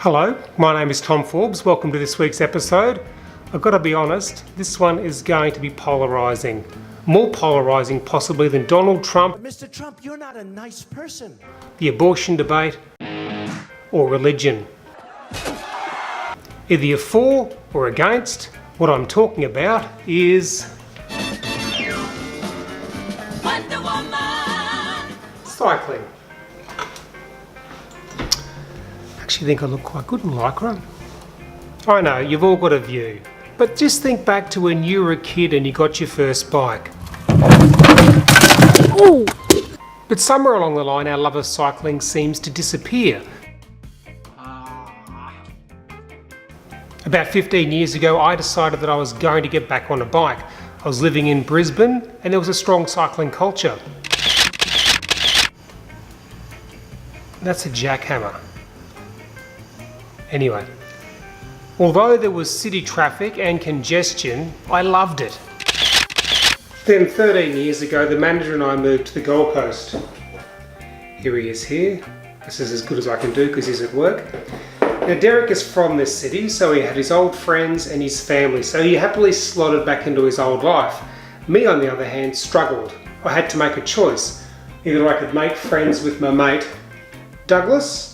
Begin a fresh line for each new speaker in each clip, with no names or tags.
Hello, my name is Tom Forbes. Welcome to this week's episode. I've got to be honest, this one is going to be polarising. More polarising possibly than Donald Trump,
Mr. Trump, you're not a nice person.
the abortion debate, or religion. Either you're for or against, what I'm talking about is
Wonder Woman.
cycling. I think I look quite good in lycra. I know, you've all got a view, but just think back to when you were a kid and you got your first bike. Ooh. But somewhere along the line our love of cycling seems to disappear. About 15 years ago I decided that I was going to get back on a bike. I was living in Brisbane and there was a strong cycling culture. That's a jackhammer. Anyway, although there was city traffic and congestion, I loved it. Then 13 years ago, the manager and I moved to the Gold Coast. Here he is here. This is as good as I can do because he's at work. Now Derek is from this city, so he had his old friends and his family, so he happily slotted back into his old life. Me, on the other hand, struggled. I had to make a choice. Either I could make friends with my mate Douglas,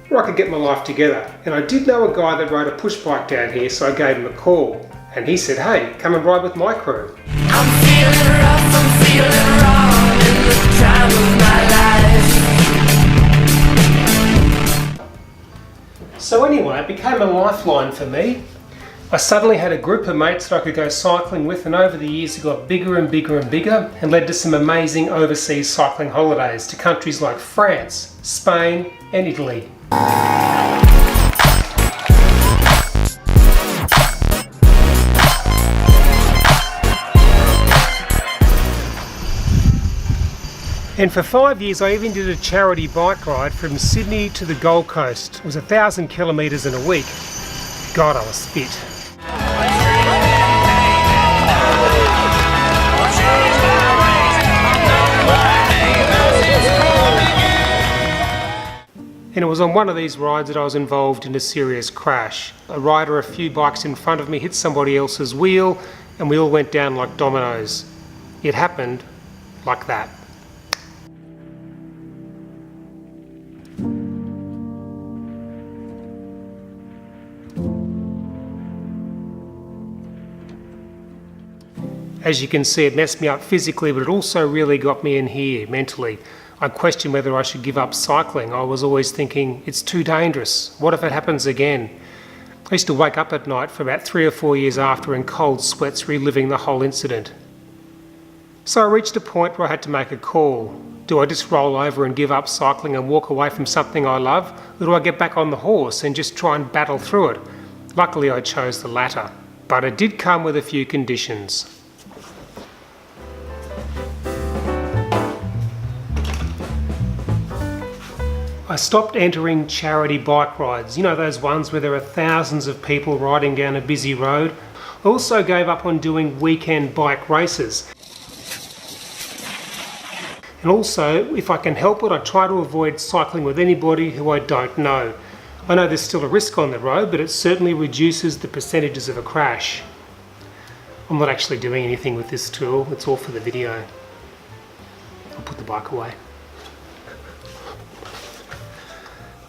or I could get my life together. And I did know a guy that rode a push bike down here, so I gave him a call. And he said, hey, come and ride with my crew.
I'm feeling rough, I'm feeling wrong in the time of my life.
So anyway, it became a lifeline for me. I suddenly had a group of mates that I could go cycling with, and over the years it got bigger and bigger and bigger and led to some amazing overseas cycling holidays to countries like France, Spain and Italy. And for 5 years I even did a charity bike ride from Sydney to the Gold Coast. It was 1,000 kilometres in a week. God, I was fit. And it was on one of these rides that I was involved in a serious crash. A rider a few bikes in front of me hit somebody else's wheel and we all went down like dominoes. It happened like that. As you can see, it messed me up physically, but it also really got me in here mentally. I questioned whether I should give up cycling. I was always thinking, it's too dangerous. What if it happens again? I used to wake up at night for about 3 or 4 years after in cold sweats reliving the whole incident. So I reached a point where I had to make a call. Do I just roll over and give up cycling and walk away from something I love? Or do I get back on the horse and just try and battle through it? Luckily I chose the latter, but it did come with a few conditions. I stopped entering charity bike rides, you know, those ones where there are thousands of people riding down a busy road. I also gave up on doing weekend bike races. And also, if I can help it, I try to avoid cycling with anybody who I don't know. I know there's still a risk on the road, but it certainly reduces the percentages of a crash. I'm not actually doing anything with this tool, it's all for the video. I'll put the bike away.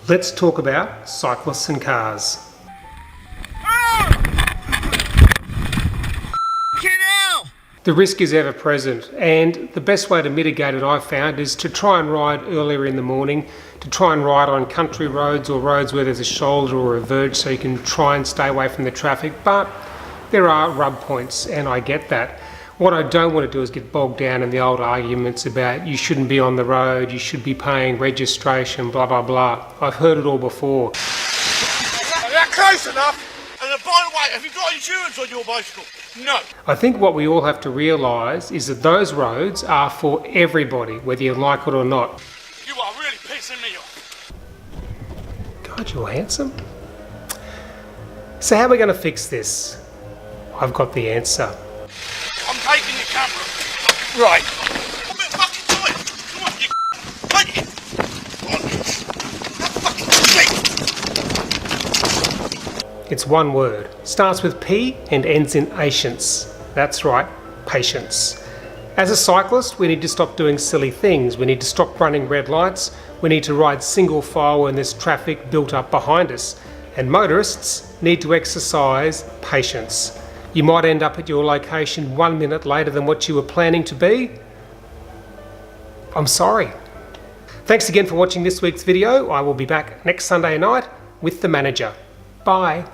Let's talk about cyclists and cars. The risk is ever present, and the best way to mitigate it, I've found, is to try and ride earlier in the morning, to try and ride on country roads or roads where there's a shoulder or a verge so you can try and stay away from the traffic. But there are rub points, and I get that. What I don't want to do is get bogged down in the old arguments about you shouldn't be on the road, you should be paying registration, blah, blah, blah. I've heard it all before.
Are that close enough? And by the way, have you got insurance on your bicycle? No.
I think what we all have to realise is that those roads are for everybody, whether you like it or not.
You are really pissing me off.
God, you're handsome. So how are we going to fix this? I've got the answer.
I'm taking your camera. Right. I'm gonna fucking do it. Come on, you take it. Come on. That fucking shit.
It's one word. Starts with P and ends in patience. That's right, patience. As a cyclist, we need to stop doing silly things. We need to stop running red lights. We need to ride single file when there's traffic built up behind us. And motorists need to exercise patience. You might end up at your location 1 minute later than what you were planning to be. I'm sorry. Thanks again for watching this week's video. I will be back next Sunday night with the manager. Bye.